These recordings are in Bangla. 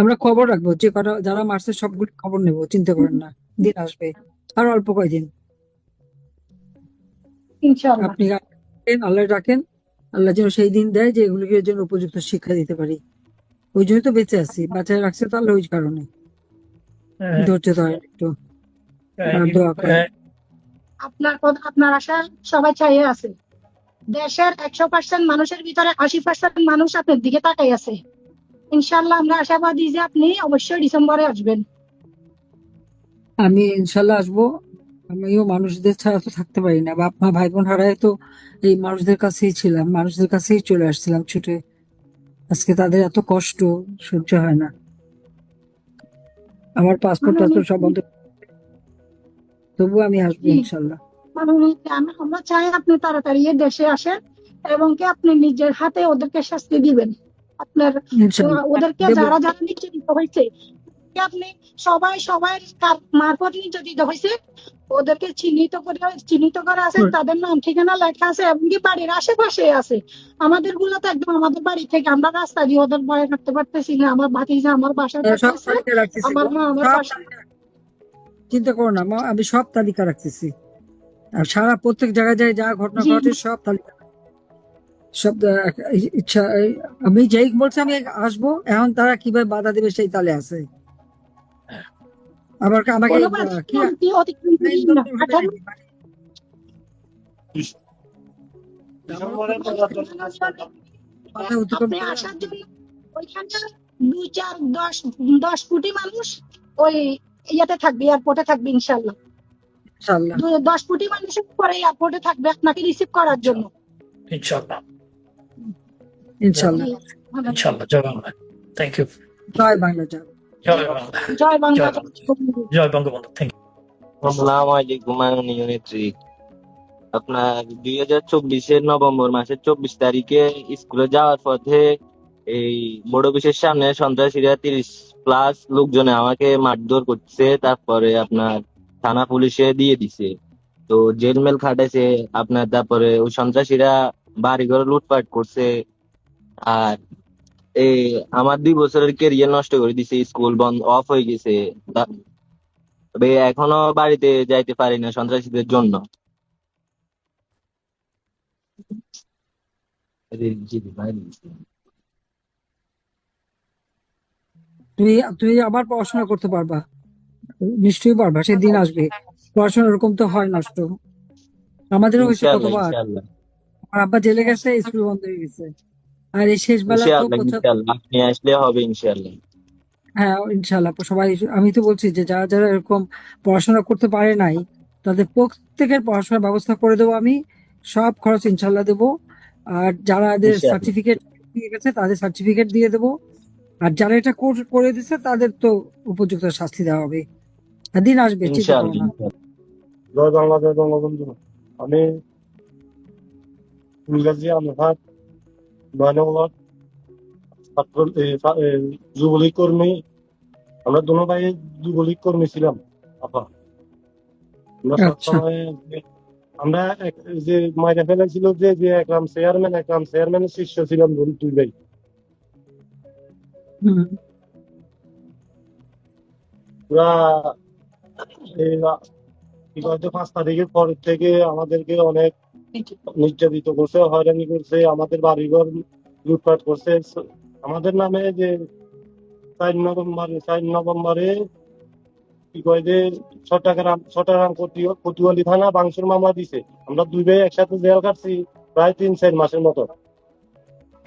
আমরা খবর রাখবো, যে কটা যারা মারছে সবগুলো খবর নেবো, চিন্তা করেন না। দিন আসবে, আর অল্প কয়দিন। ইনশাল্লাহ। আপনি আল্লাহ ডাকেন, আল্লাহ যেন সেই দিন দেয় যে এগুলিকে যেন উপযুক্ত শিক্ষা দিতে পারি। ওই জন্য তো বেঁচে আছি, বাঁচায় রাখছে তো আল্লাহ ওই কারণে। হ্যাঁ, ধৈর্য ধরেন একটু, হ্যাঁ, আর দোয়া করেন। হ্যাঁ, আপনার কথা, আপনার আশা সবাই চাইয়ে আছে। দেশের 100% মানুষের ভিতরে 80% মানুষ আপনার দিকে তাকাই আছে। ইনশাল্লাহ আমরা আশাবাদী যে আপনি অবশ্যই ডিসেম্বরে আসবেন। আমি ইনশাল্লাহ আসবো। আমিও মানুষদের ছাড়া তো থাকতে পারি না, বাপ মা ভাই বোন হারায় তো এই মানুষদের কাছেই ছিলাম, মানুষদের কাছেই চলে আসছিলাম ছুটে। আজকে তাদের এত কষ্ট সহ্য হয় না। আমার পাসপোর্ট মানে টাসপোর্ট সব বন্ধ, তবুও আমি আসবো জি, ইনশাল্লাহ। মানে আমরা চাই আপনি তাড়াতাড়ি এ দেশে আসেন, এবং কি আপনি নিজের হাতে ওদেরকে শাস্তি দিবেন। আপনার ইনশাল্লাহ ওদেরকে দেবো। যারা যারা নির্যাতিত হয়েছে, আপনি সবাই সবাই মারফত নির্যাতিত হয়েছে, ওদেরকে চিহ্নিত করা আছে, তাদের নাম ঠিকানা লেখা আছে, এমনকি বাড়ির আশেপাশে আছে। আমাদের গুলো তো একদম আমাদের বাড়ি থেকে আমরা রাস্তা দিয়ে ওদের ভয়ে থাকতে পারতেছি না। আমার ভাতিজা আমার বাসায় সব থাকতেছে, তালিকা রাখতেছি আমার গো, মা আমার সব বাসায়। তালিকা। চিন্তা করো না মা, আমি সব তালিকা রাখতেছি। আর সারা প্রত্যেক জায়গায় যায় যা ঘটনা জি, ঘটে সব তালিকা, সব ইচ্ছা আমি যেই বলছি আমি আসবো, এখন তারা কিভাবে বাধা দেবে সেই তালে আছে। আবার আমাকে কোনো বাধা কি অতিক্রম করিয়েন না। আইনগত হবে 18 নাকি মানে আমারও তো ডিসেম্বরের বাধা বাধা অতিক্রম আপনি করে আসার আসবো। জন্য ওইখানে 2 4 10 10 কোটি মানুষ ওই ইয়াতে থাকবে, এয়ারপোর্টে থাকবে ইনশাল্লাহ। ইনশাল্লাহ। 10 কোটি মানুষের পরে এয়ারপোর্টে থাকবে আপনাকে রিসিভ করার জন্য। ইনশাল্লাহ, ইনশাল্লাহ। জি, ভালো ইনশাল্লাহ। জয় বাংলা। Thank you. জয় বাংলা, জয়। জয় বাংলা। জয় বাংলা, জয় বাংলা। জয় বঙ্গবন্ধু। জয় বঙ্গবন্ধু। Thank you. আসসালামু আলাইকুম মাননীয় নেত্রী। আপনার 2024-এর নভেম্বর মাসের 24 তারিখে স্কুলে যাওয়ার পথে এই বড় অফিসের সামনে সন্ত্রাসীরা 30+ লোকজনে আমাকে মারধর করছে, তারপরে আপনার থানা পুলিশে দিয়ে দিছে। তো জেলমেল খাটাইছে আপনার, তারপরে ওই সন্ত্রাসীরা বাড়িঘর লুটপাট করছে। আর এই আমার 2 বছরের ক্যারিয়ার নষ্ট করে দিছে, স্কুল বন্ধ অফ হয়ে গেছে। তবে এখনো বাড়িতে যাইতে পারি না সন্ত্রাসীদের জন্য। তুমি তুমি আবার পড়াশোনা করতে পারবা, নিশ্চয়ই পারবা, সেদিন আসবে। পড়াশোনা এরকম তো হয় নষ্ট, আমাদেরও হয়েছে ইনশাল্লাহ, কতবার। ইনশাল্লাহ, আমার আব্বা জেলে গেছে, স্কুল বন্ধ হয়ে গেছে। আর এই শেষ বেলা তো ইনশাল্লাহ, ইনশাল্লাহ আপনি আসলে হবে ইনশাল্লাহ। হ্যাঁ ইনশাল্লাহ সবাই। আমি তো বলছি যে যারা যারা এরকম পড়াশোনা করতে পারে নাই, তাদের প্রত্যেকের পড়াশোনার ব্যবস্থা করে দেবো আমি, সব খরচ ইনশাল্লাহ দেবো। আর যারা এদের ইনশাল্লাহ, সার্টিফিকেট দিয়ে গেছে তাদের সার্টিফিকেট দিয়ে দেবো। আর যারা এটা করে দিচ্ছে তাদের তো উপযুক্ত শাস্তি দেওয়া হবে। আর দিন আসবে, চিন্তা করো ইনশাল্লাহ, না। ইনশাল্লাহ। জয় বাংলা, জয় বঙ্গবন্ধু। আমি ইংরেজি আলহাজ, 9 নম্বর ছাত্র, যুবলীগ কর্মী। আমরা দুনো ভাই যুবলীগ কর্মী ছিলাম। আপা, আমরা আচ্ছা। সবসময় আমরা যে মাইরা ফেলেছিল যে যে একরাম চেয়ারম্যানের শিষ্য ছিলাম, 2 ভাই। হুম। পুরা এই বিগত 5 তারিখের পর থেকে আমাদেরকে অনেক নির্যাতিত করছে, হয়রানি করছে, আমাদের বাড়িঘর লুটপাট করছে। আমাদের নামে যে 4 নভেম্বরে কি কয় যে চট্টগ্রাম কোতোয়ালি থানা ভাঙচুর মামলা দিছে। আমরা 2 ভাই একসাথে জেল কাটছি প্রায় 3 4 মাসের মতো।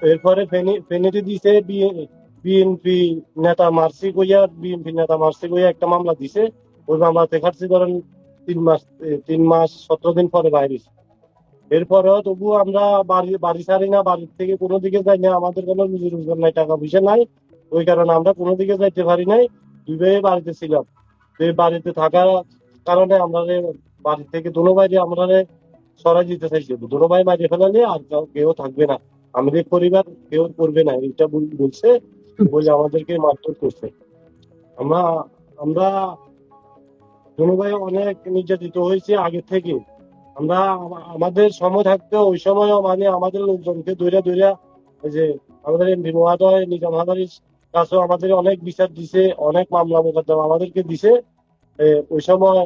এরপরে ফেনীতে দিছে বিএনপি নেতা মারছি কইয়া একটা মামলা দিছে। ওই মামলাতে খাটছি ধরেন 3 মাস, 3 মাস 17 দিন পরে বাইরে। এরপরেও তবুও আমরা বাড়ি বাড়ি ছাড়ি না, বাড়ির থেকে কোনো দিকে যাই না, আমাদের কোনো রুজি রোজগার নাই, টাকা পয়সা নাই। ওই কারণে আমরা কোনো দিকে যাইতে পারি নাই, 2 ভাই বাড়িতে ছিলাম। তো এই বাড়িতে থাকার কারণে আমরা বাড়ি থেকে দুনো বাইরে আমরা সরাই দিতে চাইছি, দুনো ভাই মারিয়ে ফেলালে আর কেউ থাকবে না, আমাদের পরিবার কেউ করবে না, এটা বলছে। বলে আমাদেরকে মারধর করছে। আমরা আমরা দুনো ভাই অনেক নির্যাতিত হয়েছে আগে থেকে। আমরা আমাদের সময় থাকতে ওই সময়ও মানে আমাদের লোকজনকে দৈরা দৈরা, এই যে আমাদের এমপি মহোদয় নিজাম হাজারি কাছেও আমাদের অনেক বিচার দিছে, অনেক মামলা মোকদ্দমা আমাদেরকে দিছে। ওই সময়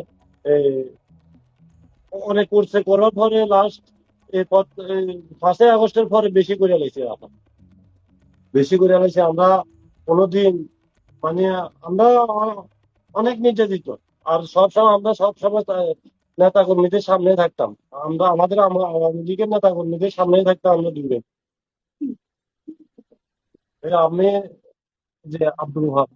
এ, অনেক করছে, করার পরে লাস্ট 5ই আগস্টের পরে বেশি করে লাইছে এখন, বেশি করে লাইছে। আমরা কোনোদিন মানে আমরা অনেক নির্যাতিত। আর সবসময় আমরা সবসময় নেতা কর্মীদের সামনে থাকতাম। আমরা আওয়ামী লীগের নেতা কর্মীদের সামনে থাকতাম আমরা দূরে। আমি যে আব্দুল ওহাব।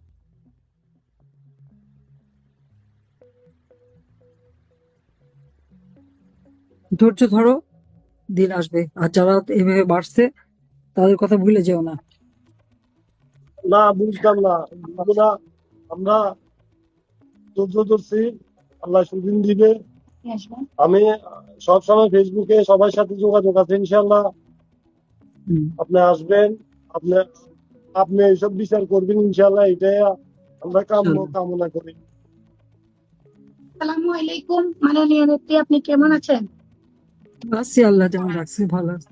ধৈর্য ধরো, দিন আসবে। আর যারা এভাবে বাড়ছে তাদের কথা ভুলে যেও না। না, বুঝতাম না এগুলা। আমরা ধৈর্য ধরছি, আল্লাহ সুদিন দিবে। আমি সবসময় ফেসবুকে সবার সাথে যোগাযোগ আছে, ইনশাল্লাহ হুম। আপনি আসবেন, আপনি আপনি এইসব বিচার করবেন ইনশাল্লাহ, এটাই আমরা কামনা করি। আসসালামু আলাইকুম মাননীয় নেত্রী, আপনি কেমন আছেন? আছি, আল্লাহ যেমন রাখছে ভালো আছে।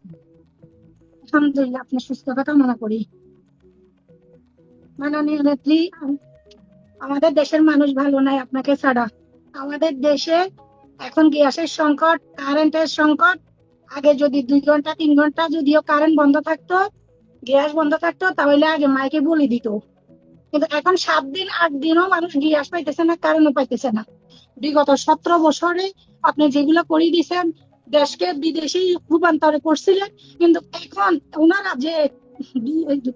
আলহামদুলিল্লাহ, আপনার সুস্থতা কামনা করি। মাননীয় নেত্রী, আমাদের দেশের মানুষ ভালো নাই আপনাকে ছাড়া। আমাদের দেশে এখন গ্যাসের সংকট, কারেন্টের সংকট। আগে যদি 2 ঘন্টা 3 ঘন্টা যদিও কারেন্ট বন্ধ থাকতো, গ্যাস বন্ধ থাকতো, তাহলে আগে মাইকে বলে দিত। কিন্তু এখন 7 দিন 8 দিনও মানুষ গ্যাস পাইতেছে না, কারেন্টও পাইতেছে না। বিগত 17 বছরে আপনি যেগুলো করে দিয়েছেন, দেশকে বিদেশি রূপান্তর করছিলেন, কিন্তু এখন ওনারা যে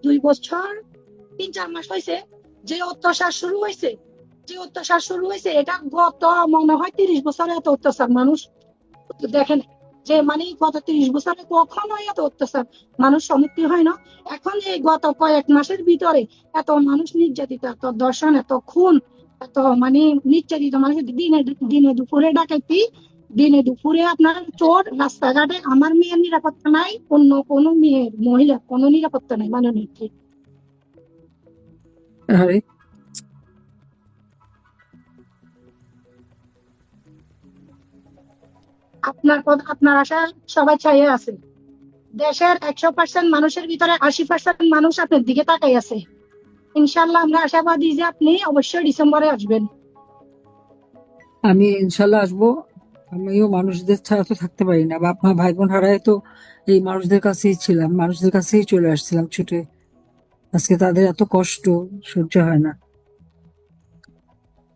2 বছর 3-4 মাস হয়েছে যে অত্যাচার শুরু হয়েছে, এটা গত মনে হয় 30 বছরে এত অত্যাচার মানুষ দেখেন। যে মানে গত 30 বছরে কখনো এত অত্যাচার মানুষ সম্মুখীন হয় না। এখন এই গত কয়েক মাসের ভিতরে এত মানুষ নির্যাতিত, এত দর্শন, এত খুন, এত মানে নির্যাতিত মানুষ। দিনে দিনে দুপুরে ডাকাতি, দিনে দুপুরে আপনার চোর রাস্তাঘাটে। আমার মেয়ের নিরাপত্তা নাই, অন্য কোনো মেয়ের মহিলা কোনো নিরাপত্তা নাই মাননীয়। আরে আপনার আশা সবাই চাইয়ে আছে। দেশের 100% মানুষের ভিতরে 80% মানুষ আপনার দিকে তাকাই আছে। ইনশাল্লাহ আমরা আশাবাদী যে আপনি অবশ্যই ডিসেম্বরে আসবেন। আমি ইনশাল্লাহ আসবো। আমিও মানুষদের ছাড়া তো থাকতে পারি না। বাপ মা ভাই বোন হারায় তো এই মানুষদের কাছেই ছিলাম, মানুষদের কাছেই চলে আসছিলাম ছুটে। আজকে তাদের এত কষ্ট সহ্য হয় না।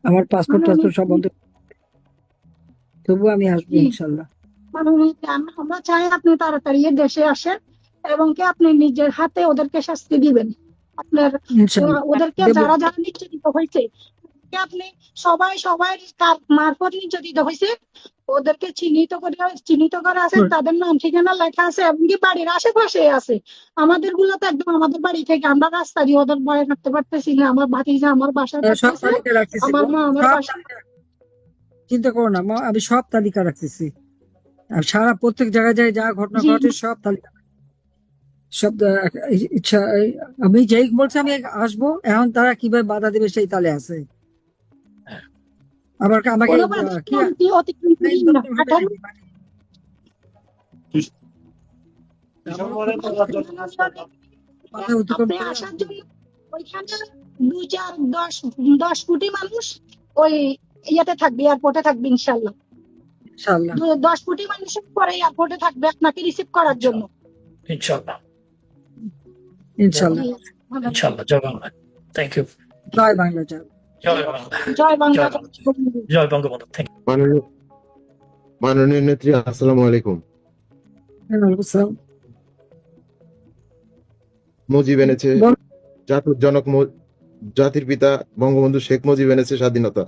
আমার পাসপোর্ট টাসপোর্ট সব বন্ধ, তবু আমি আসবো জি, ইনশাল্লাহ। আমরা চাই আপনি তাড়াতাড়ি এ দেশে আসেন এবং কি আপনি নিজের হাতে ওদেরকে শাস্তি দিবেন। আপনার ইনশাল্লাহ ওদেরকে দেবো। যারা যারা নির্যাতিত হয়েছে, আপনি সবাই মারফত নির্যাতিত হয়েছে, ওদেরকে চিহ্নিত করা আছে, তাদের নাম ঠিকানা লেখা আছে, এমনকি বাড়ির আশেপাশে আছে। আমাদের গুলো তো একদম আমাদের বাড়ি থেকে আমরা রাস্তা দিয়ে ওদের ভয়ে থাকতে পারতেছি না। আমার ভাতিজা আমার বাসায় সব থাকতেছে, তালিকা রাখতেছি আমার গো, মা আমার সব বাসায়। তালিকা, চিন্তা করো না মা, আমি সব তালিকা রাখতেছি। আর সারা প্রত্যেক জায়গায় যাই যা ঘটনা জি, ঘটে সব তালিকা, সব ইচ্ছা আমি যেই বলছি আমি আসবো, এখন তারা কিভাবে বাধা দেবে সেই তালে আছে। হ্যাঁ। আবার আমাকে কোনো বাধা কি অতিক্রম করি না। আইনগতভাবে 18 ডিসেম্বরে তোলার জন্য নাস্তা বাধা অতিক্রম আপনি করে আসার জন্য ওইখানে 2 4 10 কোটি মানুষ ওই ইয়াতে থাকবে, এয়ারপোর্টে থাকবে ইনশাল্লাহ। ইনশাল্লাহ 10 কোটি মানুষের পরে এয়ারপোর্টে থাকবে আপনাকে রিসিভ করার জন্য। ইনশাল্লাহ ইনশাল্লাহ। জি, ধন্যবাদ। ইনশাল্লাহ। জয় বাংলা। Thank you. জয় বাংলা, জয়। জয় বাংলা। জয় বাংলা, জয় বাংলা। জয় বঙ্গবন্ধু। Thank you. মাননীয় মাননীয় নেত্রী, আসসালামু আলাইকুম। ওয়ালাইকুম আসসালাম। মুজিব এনেছে বল। জাতির জনক জাতির পিতা বঙ্গবন্ধু শেখ মুজিব এনেছে স্বাধীনতা।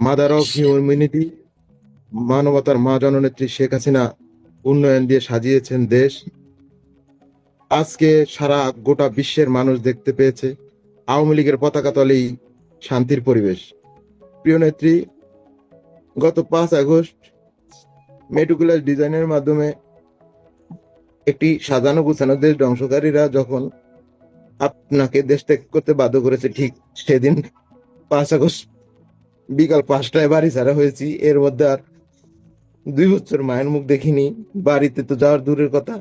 মাদার অফ হিউম্যানিটি, মানবতার মা জননেত্রী শেখ হাসিনা উন্নয়ন দিয়ে সাজিয়েছেন দেশ। আজকে সারা গোটা বিশ্বের মানুষ দেখতে পেয়েছে আওয়ামী লীগের পতাকা তলেই শান্তির পরিবেশ। প্রিয় নেত্রী, গত 5 আগস্ট মেটিকুলাস ডিজাইনের মাধ্যমে একটি সাজানো গুছানো দেশ ধ্বংসকারীরা যখন আপনাকে দেশ ত্যাগ করতে বাধ্য করেছে, ঠিক সেদিন 5 আগস্ট বিকাল 5টায় বাড়ি ছাড়া হয়েছি। এর মধ্যে আর 2 বছর মায়ের মুখ দেখিনি। বাড়িতে তো যাওয়ার দূরের কথা,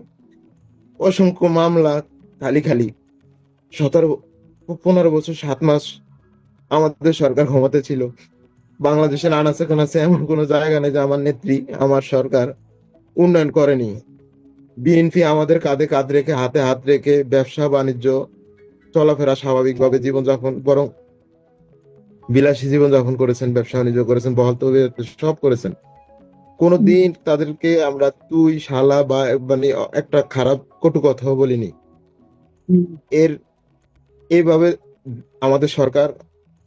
অসংখ্য মামলা খালি খালি। 15 বছর 7 মাস আমাদের সরকার ক্ষমতা ছিল। বাংলাদেশের আনাচে কানাচে এমন কোনো জায়গা নেই যে আমার নেত্রী, আমার সরকার উন্নয়ন করেনি। বিএনপি আমাদের কাঁধে কাঁধ রেখে, হাতে হাত রেখে ব্যবসা বাণিজ্য চলাফেরা স্বাভাবিকভাবে জীবনযাপন, বরং বিলাসী জীবনযাপন করেছেন, ব্যবসা বাণিজ্য করেছেন, বহাল তবিয়ত সব করেছেন। কোনোদিন তাদেরকে আমরা তুই শালা বা মানে একটা খারাপ কটু কথাও বলিনি। হুম, এর এইভাবে আমাদের সরকার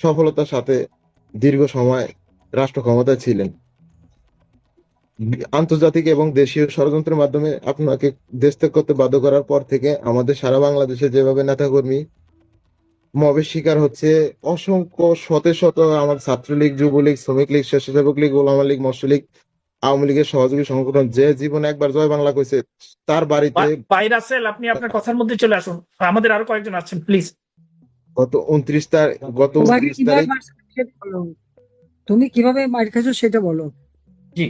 সফলতার সাথে দীর্ঘ সময় রাষ্ট্র ক্ষমতায় ছিলেন। আন্তর্জাতিক এবং দেশীয় ষড়যন্ত্রের মাধ্যমে আপনাকে দেশ ত্যাগ করতে বাধ্য করার পর থেকে আমাদের সারা বাংলাদেশে যেভাবে নেতাকর্মী মবের শিকার হচ্ছে, অসংখ্য শত শত আমার ছাত্রলীগ, যুবলীগ, শ্রমিক লীগ, স্বেচ্ছাসেবক লীগ, ওলামা লীগ, মৎস্য লীগ, আওয়ামী লীগের সহযোগী সংগঠন যে জীবনে একবার জয় বাংলা কইছে, তার বাড়িতে ভাই রাসেল, আপনি আপনার কথার মধ্যে চলে আসুন, আমাদের আরো কয়েকজন আছেন, প্লিজ। গত 29 তারিখ, গত তোমাকে 29 কিভাবে তারিখ মারছে সেটা বলো। তুমি কিভাবে মার খেয়েছো সেটা বলো। জি।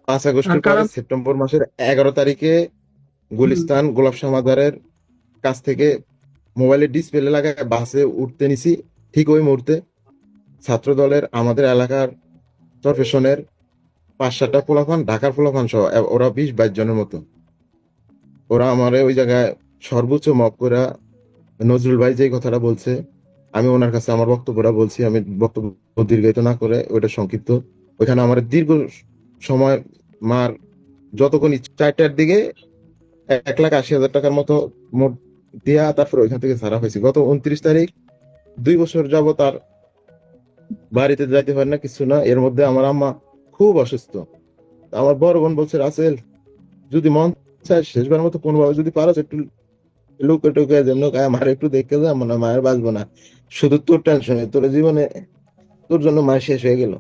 5 আগস্টের আর পরে কারা? সেপ্টেম্বর মাসের 11 তারিখে হুম, গুলিস্তান গোলাপ শাহ মাজারের কাছ থেকে মোবাইলের ডিসপ্লে লাগায় বাসে উঠতে নিছি। ঠিক ওই মুহূর্তে ছাত্র দলের আমাদের এলাকার প্রফেশনের 5-7টা পোলাপান, ঢাকার পোলাপান সহ ওরা 20-22 জনের মতো, ওরা আমারে ওই জায়গায় সর্বোচ্চ মব করে, নজরুল ভাই যেই কথাটা বলছে আমি ওনার কাছে আমার বক্তব্যটা বলছি, আমি বক্তব্য দীর্ঘায়িত না করে ওইটা সংক্ষিপ্ত। ওইখানে আমার দীর্ঘ সময় মার যতক্ষণ 4টার দিকে 1,80,000 টাকার মতো মোট দিয়া তারপর ওইখান থেকে ছাড়া হয়েছে। গত 29 তারিখ 2 বছর যাবত তার বাড়িতে যাইতে পারে না, কিছু না। এর মধ্যে আমার আম্মা খুব অসুস্থ। আমার বড় বোন বলছে, রাসেল যদি মন চায় শেষবার মতো কোনোভাবে যদি পারো একটু লুকে টুকে যেমন আমার একটু দেখে যা, মনে হয় মায়ের বাঁচবো না, শুধু তোর টেনশনে, তোর জীবনে তোর জন্য মায়ের শেষ হয়ে গেল।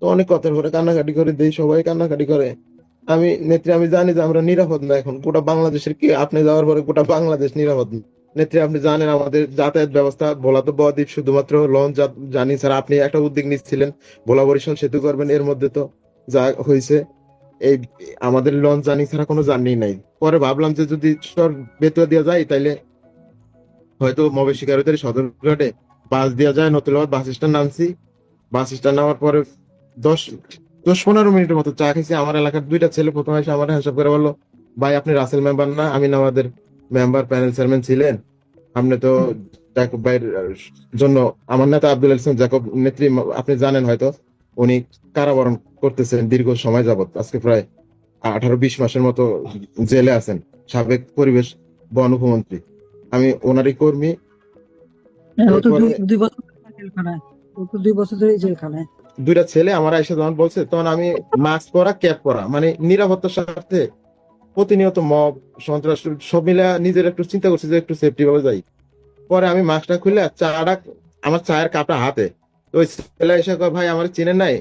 তো অনেক কথার পরে কান্নাকাটি করে দেই, সবাই কান্নাকাটি করে। আমি নেত্রী, আমি জানি যে আমরা নিরাপদ না এখন, গোটা বাংলাদেশের কি আপনি যাওয়ার পরে গোটা বাংলাদেশ নিরাপদ না। নেত্রী, আপনি জানেন আমাদের যাতায়াত ব্যবস্থা, ভোলা তো বদ্বীপ শুধুমাত্র লঞ্চ জানি স্যার, আপনি একটা উদ্যোগ নিচ্ছিলেন ভোলা বরিশাল সেতু করবেন, এর মধ্যে তো যা হয়েছে, এই আমাদের লঞ্চ জানি ছাড়া কোনো জার্নি নাই। পরে ভাবলাম যে যদি চর বেতুয়া দিয়ে যায় তাইলে হয়তো মবের শিকারীদের সদরঘাটে বাস দেওয়া যায়। নতুবা বাস স্ট্যান্ড নামছি, বাস স্ট্যান্ড নামার পরে 10-15 মিনিটের মতো চা খেয়েছি। আমার এলাকার 2টা ছেলে প্রথমে এসে আমার হিসাব করে বললো, ভাই আপনি রাসেল মেম্বার না? আমি না আমাদের মেম্বার প্যানেল চেয়ারম্যান ছিলেন, আপনি তো জাকব ভাইয়ের জন্য, আমার নেতা আব্দুল ইসলাম জাকব নেত্রী, আপনি জানেন হয়তো, উনি কারাবরণ করতেছেন দীর্ঘ সময় যাবত, আজকে প্রায় 18-20 মাসের মতো জেলে আছেন, সাবেক পরিবেশ বন উপমন্ত্রী। আমি ওনারই কর্মী। ও তো এরপরে 2 বছর ধরে জেলখানায়। ও তো 2 বছর ধরে জেলখানায়। 2টা ছেলে আমার আইসা যখন বলছে, তখন আমি মাস্ক পরা, ক্যাপ পরা, মানে নিরাপত্তার স্বার্থে প্রতিনিয়ত মব সন্ত্রাস সব মিলে নিজের একটু চিন্তা করছি যে একটু সেফটি ভাবে যাই। পরে আমি মাস্কটা খুলে চাটা, আমার চায়ের কাপটা হাতে, তো ওই ছেলে এসে কয়, ভাই আমার চিনেন নাই?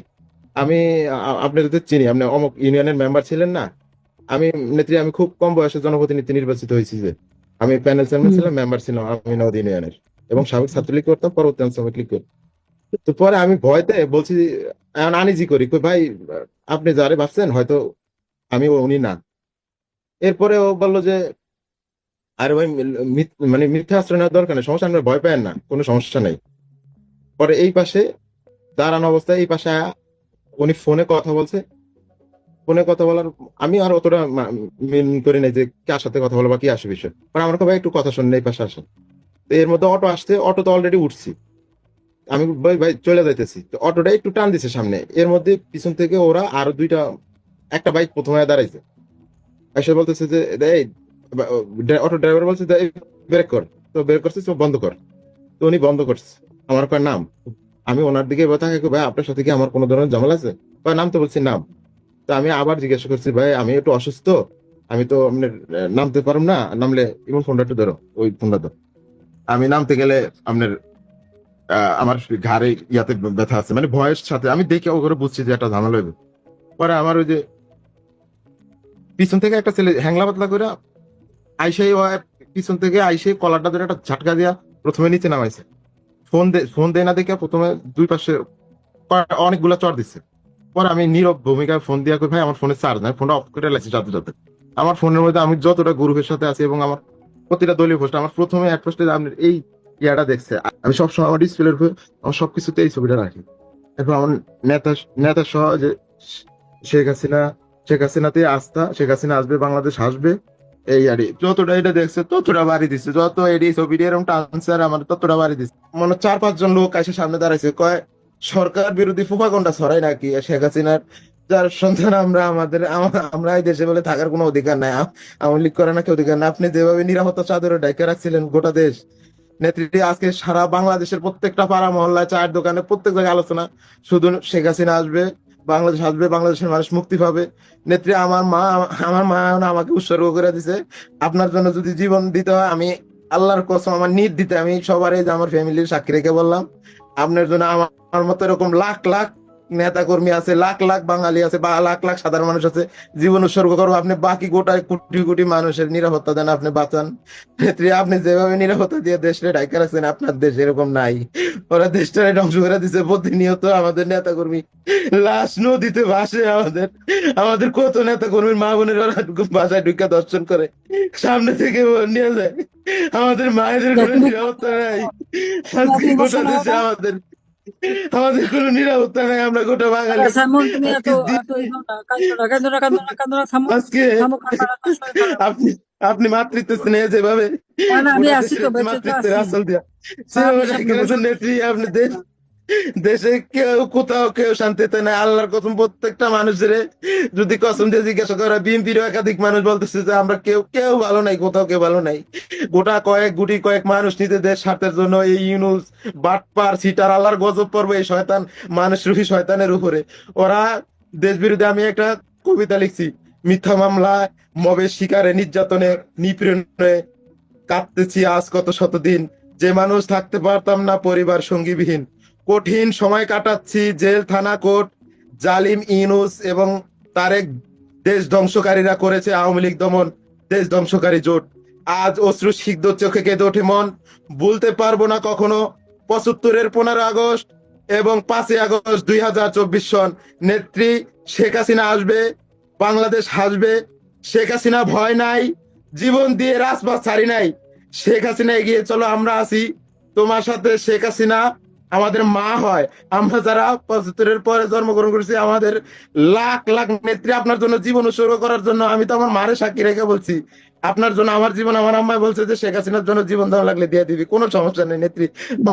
আমি আপনি যদি চিনি, আপনি অমুক ইউনিয়নের মেম্বার ছিলেন না? আমি নেত্রী, আমি খুব কম বয়সে জনপ্রতিনিধি নির্বাচিত হয়েছি, যে আমি প্যানেল চেয়ারম্যান হুম, ছিলাম, মেম্বার ছিলাম আমি নদী ইউনিয়নের, এবং সাবেক ছাত্রলীগ করতাম, পরবর্তী শ্রমিক লীগ করতাম। তো পরে আমি ভয়তে বলছি, এখন আনিজি করি, কই ভাই আপনি যারে ভাবছেন হয়তো আমি উনি না। এরপরে ও বললো যে, আরে ভাই মানে মিথ্যা আশ্রয় নেওয়ার দরকার নেই, সমস্যা নেই, ভয় পায় না, কোনো সমস্যা নেই। পরে এই পাশে দাঁড়ানো অবস্থায় এই পাশে উনি ফোনে কথা বলছে। ফোনে কথা বলার আমি আর অতটা মিন করি নাই যে কার সাথে কথা বলবো বা কি আসে বিষয়। পরে আমার ভাই একটু কথা শুনে এই পাশে আসেন। তো এর মধ্যে অটো আসছে, অটো তো অলরেডি উঠছি, আমি ভাই ভাই চলে যাইতেছি, তো অটোটা একটু টান দিছে সামনে। এর মধ্যে পিছন থেকে ওরা আরো 2টা, একটা বাইক প্রথমে দাঁড়াইছে, এসে বলতেছে যে এই অটো ড্রাইভার বলছে যে, ব্রেক কর। তো ব্রেক করছে, তো বন্ধ কর। তো উনি বন্ধ করছে। আমার কয় নাম। আমি ওনার দিকে তাকাই, কই, ভাই আপনার সাথে কি আমার কোনো ধরনের ঝামেলা আছে? ভাই নাম তো বলছি নাম। তো আমি আবার জিজ্ঞাসা করছি, ভাই আমি একটু অসুস্থ, আমি তো আপনার নামতে পারবো না, নামলে ইমন ফোনটা একটু ধরো, ওই ফোনটা ধরো। আমি নামতে গেলে আপনার আমার ঘাড়ে ইয়াতে ব্যথা আছে, মানে ভয়ের সাথে আমি দেখে ওগুলো বুঝছি যে একটা ঝামেলা হইবে। পরে আমার ওই যে পিছন থেকে একটা ছেলে হ্যাংলা পাতলা করে আইসাই, ও পিছন থেকে আইসাই কলারটা ধরে একটা ঝাটকা দিয়া প্রথমে নিচে নামাইছে। ফোন দেয় না দেখে প্রথমে দুই পাশে অনেকগুলা চড় দিচ্ছে। পরে আমি নীরব ভূমিকায় ফোন দিয়া কই, ভাই আমার ফোনে চার্জ নাই, ফোনটা অফ করে লাগছে সাথে সাথে। আমার ফোনের মধ্যে আমি যতটা গ্রুপের সাথে আছি এবং আমার প্রতিটা দলীয় পোস্ট, আমার প্রথমে এক পোস্টে এই ইয়াটা দেখছে। আমি সবসময় আমার ডিসপ্লের উপর আমার সবকিছুতে এই ছবিটা রাখি। এরপর আমার নেতা নেতা সহ যে শেখ হাসিনা, শেখ হাসিনাতে আস্থা, শেখ হাসিনা আসবে, বাংলাদেশ আসবে, এই আরে যতটা এটা দেখছে ততটা বাড়ি দিচ্ছে, যত এডি ছবিটি এরকম টানছে আর আমার ততটা বাড়ি দিচ্ছে। মনে হয় 4-5 জন লোক এসে সামনে দাঁড়াইছে, কয় সরকার বিরোধী প্রপাগান্ডা ছড়াই নাকি শেখ হাসিনার যার সন্তান আমরা, আমরা এই দেশে বলে থাকার কোনো অধিকার নাই, আওয়ামী লীগ করে নাকি অধিকার নাই। আপনি যেভাবে নিরাপত্তা চাদরে ঢেকে রাখছিলেন গোটা দেশ, নেত্রী আজকে সারা বাংলাদেশের প্রত্যেকটা পাড়া মহল্লায়, চায়ের দোকানে, প্রত্যেক জায়গায় আলোচনা শুধু শেখ হাসিনা আসবে, বাংলাদেশ আসবে, বাংলাদেশের মানুষ মুক্তি পাবে। নেত্রী আমার মা এখন আমাকে উৎসর্গ করে দিছে, আপনার জন্য যদি জীবন দিতে হয়, আমি আল্লাহর কসম আমার নিট দিতে, আমি সবার এই যে আমার ফ্যামিলির সাক্ষী রেখে বললাম, আপনার জন্য আমার মতো এরকম লাখ লাখ নেতা কর্মী আছে, লাখ লাখ বাঙালি আছে, বা লাখ লাখ সাধারণ মানুষ আছে, জীবন উৎসর্গ করবো। আপনি বাকি গোটা কোটি কোটি মানুষের নিরাপত্তা দেন, আপনি বাঁচান। নেত্রী আপনি যেভাবে নিরাপত্তা দিয়ে দেশটা ঢাকা রাখছেন, আপনার দেশ এরকম নাই। ওরা দেশটারে ধ্বংস করে দিচ্ছে। প্রতিনিয়ত আমাদের নেতা কর্মী লাশ নদীতে ভাসে, আমাদের আমাদের কত নেতা কর্মীর মা বোনের ওরা বাসায় ঢুকে দর্শন করে, সামনে থেকে নিয়ে যায়। আমাদের মায়েদের দেখ, কোনো তুমি নিরাপত্তা নাই। তুমি এত আজকে গোটা ইমোশনাল দেশে না। আমাদের কোনো নিরাপত্তা নাই, আমরা গোটা বাঙালি। সাইমন, তুমি এত আজকে এত ইমো না, কাঁদো না, কাঁদো না, কাঁদো না, কাঁদো না, থামো, আজকে থামো, কান্নাটা তো শরীর খারাপ। আপনি আপনি মাতৃত্ব স্নেহে যেভাবে না না, আমি গোটা আছি দেশের তো, বেঁচে তো মাতৃত্বের আছি। আসল দিয়া আপনি সেভাবে সব রেখে গেছেন নেত্রী। আপনি দেশে কেউ কোথাও কেউ শান্তিতে নাই। আল্লাহর কসম প্রত্যেকটা মানুষের যদি কসম দিয়ে জিজ্ঞাসা করা, বিএনপির একাধিক মানুষ বলতেছে যে আমরা কেউ কেউ ভালো নাই, কোথাও কেউ ভালো নাই। গোটা কয়েক মানুষ নিজেদের স্বার্থের জন্য এই ইউনুস বাটপার সিটার আল্লাহর গজব পড়বে এই শয়তান মানুষরূপী শয়তানের উপরে। ওরা দেশ বিরোধী, আমি একটা কবিতা লিখছি, মিথ্যা মামলা, মবের শিকারে, নির্যাতনে, নিপীড়নে কাঁদতেছি আজ কত শতদিন, যে মানুষ থাকতে পারতাম না পরিবার সঙ্গীবিহীন, কঠিন সময় কাটাচ্ছি জেল থানা কোর্ট, জালিম ইউনূস এবং তারেক দেশ ধ্বংসকারীরা করেছে আওয়ামী লীগ দমন, দেশ ধ্বংসকারী জোট। আজ অশ্রু সিগ্ধ চোখে কেঁদে ওঠে মন, ভুলতে পারবো না কখনো 75-এর 15 আগস্ট এবং 5ই আগস্ট 2024 সন। নেত্রী শেখ হাসিনা আসবে, বাংলাদেশ হাসবে। শেখ হাসিনা ভয় নাই, জীবন দিয়ে রাজপথ ছাড়ি নাই। শেখ হাসিনা এগিয়ে চলো, আমরা আছি তোমার সাথে। শেখ হাসিনা আমাদের মা হয়, আমরা যারা 75-এর পরে জন্মগ্রহণ করেছি, আমাদের লাখ লাখ নেত্রী আপনার জন্য জীবন উৎসর্গ করার জন্য। আমি তো আমার মারে সাক্ষী রেখে বলছি, আপনার জন্য আমার জীবন, আমার আম্মাই বলছে যে শেখ হাসিনার জন্য জীবন দেওয়া লাগলে দিয়ে দিবি, কোনো সমস্যা নেই নেত্রী।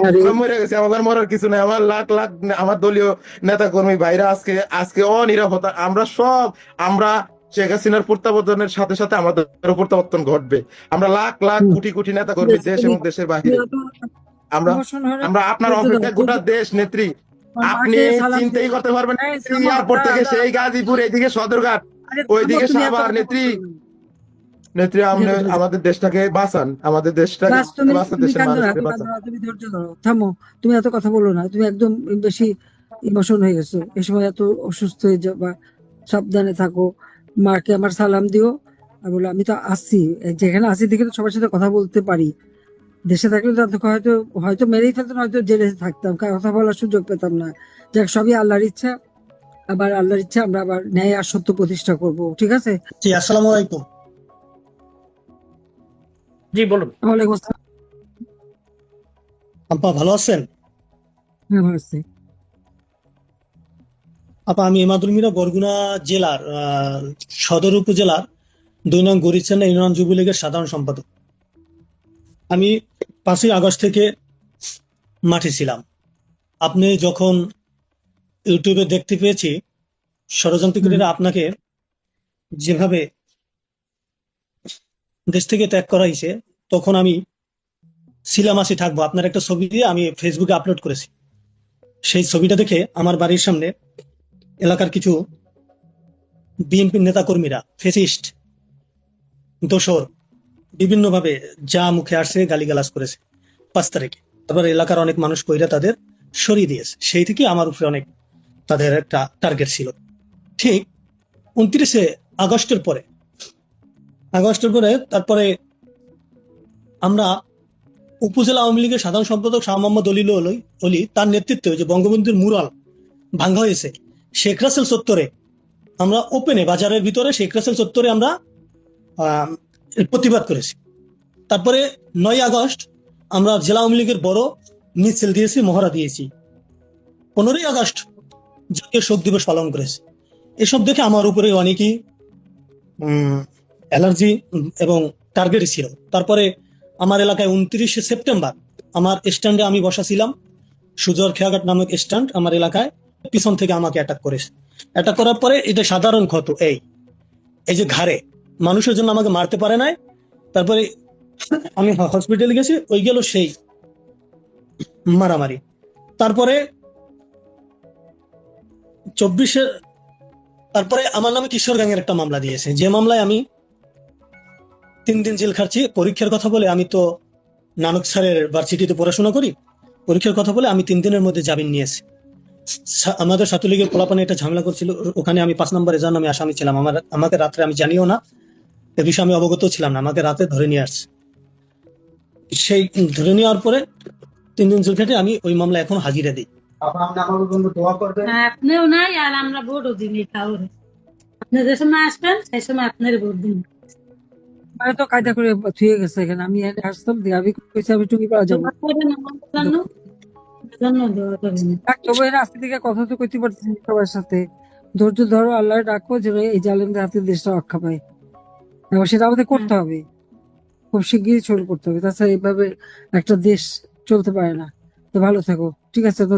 আরে আমরা মরে গেছি, আমাদের মরার কিছু নেই। আমার লাখ লাখ আমার দলীয় নেতা কর্মী ভাইরা আজকে আজকে অনিরাপত্তা। আমরা শেখ হাসিনার প্রত্যাবর্তনের সাথে সাথে আমাদের প্রত্যাবর্তন ঘটবে। আমরা লাখ লাখ কোটি কোটি নেতা কর্মী বেশ, দেশ তুমি এবং দেশের তুমি বাহিরে, এত আমরা ইমোশন হয়ে আমরা আপনার ধৈর্য ধরো, অপেক্ষায় গোটা দেশ নেত্রী। তোমার আপনি মাকে সালাম দিও। চিন্তাই করতে পারবেন না, এই থামো, এয়ারপোর্ট দাঁড়াও থেকে দাঁড়াও, সেই গাজীপুর, এইদিকে সদরঘাট, আরে থামো, ওইদিকে তুমি এত সাভার। কথা নেত্রী বলছো না। নেত্রী আপনি ধীরে ধীরে যাও। আমাদের দেশটাকে বাঁচান, আমাদের দেশটাকে বাস, তুমি বাঁচান, তুমি দেশের কাঁদো না, মানুষকে তুমি কাঁদো বাঁচান। না, তুমি ধৈর্য ধরো, থামো। তুমি এত কথা বলো না, তুমি একদম বেশি ইমোশন হয়ে গেছো। এই সময় এত অসুস্থ হয়ে যাও, বা সাবধানে থাকো। মাকে আমার সালাম দিও, আর বলো আমি তো আসছি, যেখানে আসি দেখে তো সবার সাথে কথা বলতে পারি। দেশে থাকলে তো তোকে হয়তো হয়তো মেরেই ফেলতাম, হয়তো জেলে থাকতাম, কথা বলার সুযোগ পেতাম না। যাক, সবই আল্লাহর ইচ্ছা। আবার আল্লাহর ইচ্ছা আমরা আবার ন্যায় আর সত্য প্রতিষ্ঠা করব, ঠিক আছে? জি, আসসালামু আলাইকুম। জি বলুন। ওয়ালাইকুম আসসালাম। আপা ভালো আছেন? হ্যাঁ, ভালো আছি। আপা, আমি এমাদুল মিরা বরগুনা জেলার সদর উপজেলার 2 নং গরিচানা ইউনিয়ন যুবলীগের সাধারণ সম্পাদক। আমি 5ই আগস্ট থেকে মাঠে ছিলাম। আপনি যখন ইউটিউবে দেখতে পেয়েছি ষড়যন্ত্রকারীরা আপনাকে যেভাবে দেশ থেকে ত্যাগ করা হয়েছে, তখন আমি ছিলাম, আসি থাকবো। আপনার একটা ছবি দিয়ে আমি ফেসবুকে আপলোড করেছি। সেই ছবিটা দেখে আমার বাড়ির সামনে এলাকার কিছু বিএনপি নেতা কর্মীরা, ফেসিস্ট, দোসর, বিভিন্নভাবে যা মুখে আসছে গালিগালাজ করেছে 5 তারিখে। তারপর এলাকার অনেক মানুষ কইরা তাদের সরিয়ে দিয়েছে। সেই থেকে আমার উপরে অনেক তাদের একটা টার্গেট ছিল। ঠিক 29শে আগস্টের পরে তারপরে আমরা উপজেলা আওয়ামী লীগের সাধারণ সম্পাদক শাহ মোহাম্মদ অলি তার নেতৃত্বে যে বঙ্গবন্ধুর মুরাল ভাঙ্গা হয়েছে, শেখ রাসেল চত্বরে আমরা ওপেনে, বাজারের ভিতরে শেখ রাসেল চত্বরে আমরা প্রতিবাদ করেছি। তারপরে 9ই আগস্ট আমরা জেলা আওয়ামী লীগের বড় মিছিল দিয়েছি, মহড়া দিয়েছি। 15ই আগস্ট জাতীয় শোক দিবস পালন করেছে। এসব দেখে আমার উপরে অনেকই অ্যালার্জি এবং টার্গেট ছিল। তারপরে আমার এলাকায় 29শে সেপ্টেম্বর আমার স্ট্যান্ডে আমি বসা ছিলাম, সুজর খেয়াঘাট নামক স্ট্যান্ড আমার এলাকায়, পিছন থেকে আমাকে অ্যাটাক করেছে। অ্যাটাক করার পরে এটা সাধারণ ক্ষত, এই যে ঘাড়ে, মানুষের জন্য আমাকে মারতে পারে নাই। তারপরে আমি হসপিটালে গেছি, ওই গেল সেই মারামারি। তারপরে 24-এর তারপরে আমার নামে কিশোর গ্যাংয়ের একটা মামলা দিয়েছে, যে মামলায় আমি 3 দিন জেল খাচ্ছি। পরীক্ষার কথা বলে, আমি তো নানক স্যারের ভার্সিটিতে পড়াশোনা করি, পরীক্ষার কথা বলে আমি 3 দিনের মধ্যে জামিন নিয়েছি। আমাদের ছাত্রলীগের পোলাপানে একটা ঝামেলা করছিল, ওখানে আমি 5 নম্বর এজার নামে আসামি ছিলাম। আমাকে রাত্রে, আমি জানিও না, এ বিষয়ে আমি অবগত ছিলাম না, আমাকে রাতে ধরে নিয়ে আসছে। সেই ধরে নেওয়ার পরে 3 দিন জেল খেটে আমি ওই মামলা এখন হাজিরা দিই। আপনিও নাই আর আমরা ভোটও দিই কাউরে। আপনি যে সময় আসবেন সেই সময় আপনার ভোট দিন। মানে তো কায়দা করে থুয়ে গেছে এখানে, আমি এখানে আসতাম দিয়ে আমি কইছি আমি টুঙ্গিপাড়া যাবো। দোয়া করবেন আমার জন্য দোয়া করবেন। তবে এরা আজকে থেকে কথা তো কইতে পারতেছি না সবার সাথে। ধৈর্য ধরো, আল্লাহ ডাকো যেন এই জালেমদের হাতে দেশটা রক্ষা পায়। এবং সেটা আমাদের করতে হবে, খুব শিগগিরই শুরু করতে হবে, তাছাড়া এইভাবে একটা দেশ চলতে পারে না। তো ভালো থাকো, ঠিক আছে? তো